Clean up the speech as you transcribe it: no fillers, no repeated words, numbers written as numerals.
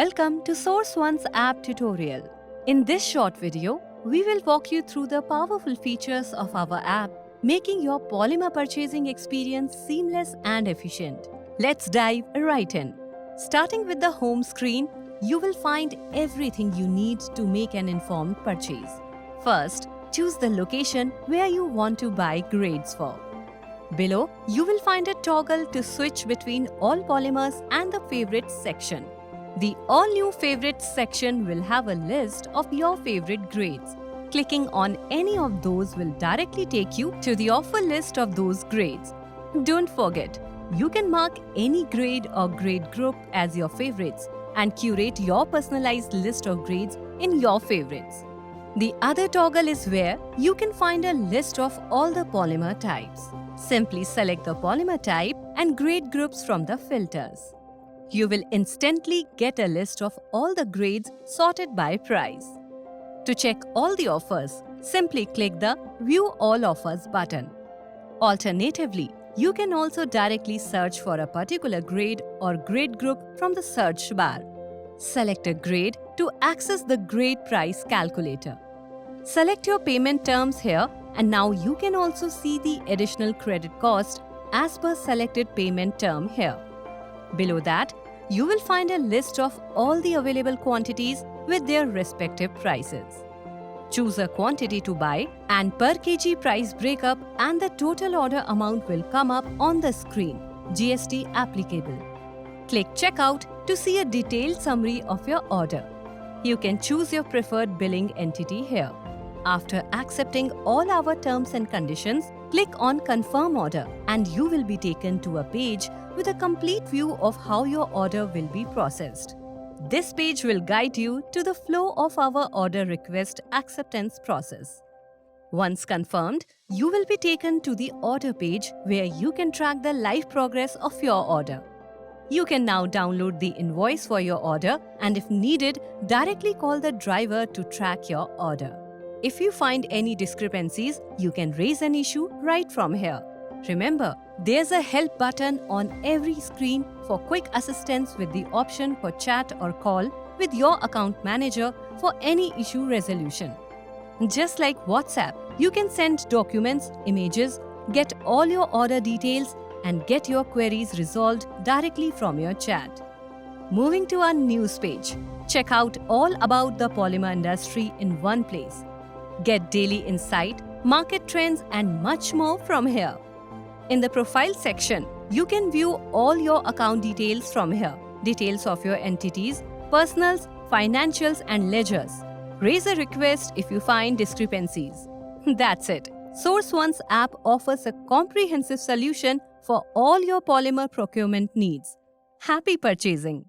Welcome to Source.One's app tutorial. In this short video, we will walk you through the powerful features of our app, making your polymer purchasing experience seamless and efficient. Let's dive right in. Starting with the home screen, you will find everything you need to make an informed purchase. First, choose the location where you want to buy grades for. Below, you will find a toggle to switch between all polymers and the favorites section. The all-new favorites section will have a list of your favorite grades. Clicking on any of those will directly take you to the offer list of those grades. Don't forget, you can mark any grade or grade group as your favorites and curate your personalized list of grades in your favorites. The other toggle is where you can find a list of all the polymer types. Simply select the polymer type and grade groups from the filters. You will instantly get a list of all the grades sorted by price. To check all the offers, simply click the View All Offers button. Alternatively, you can also directly search for a particular grade or grade group from the search bar. Select a grade to access the grade price calculator. Select your payment terms here, and now you can also see the additional credit cost as per selected payment term here. Below that, you will find a list of all the available quantities with their respective prices. Choose a quantity to buy and per kg price breakup and the total order amount will come up on the screen, GST applicable. Click Checkout to see a detailed summary of your order. You can choose your preferred billing entity here. After accepting all our terms and conditions, click on Confirm Order and you will be taken to a page with a complete view of how your order will be processed. This page will guide you to the flow of our order request acceptance process. Once confirmed, you will be taken to the order page where you can track the live progress of your order. You can now download the invoice for your order and if needed, directly call the driver to track your order. If you find any discrepancies, you can raise an issue right from here. Remember, there's a help button on every screen for quick assistance with the option for chat or call with your account manager for any issue resolution. Just like WhatsApp, you can send documents, images, get all your order details, and get your queries resolved directly from your chat. Moving to our news page, check out all about the polymer industry in one place. Get daily insight, market trends, and much more from here. In the profile section, you can view all your account details from here. Details of your entities, personals, financials, and ledgers. Raise a request if you find discrepancies. That's it. Source.One's app offers a comprehensive solution for all your polymer procurement needs. Happy purchasing!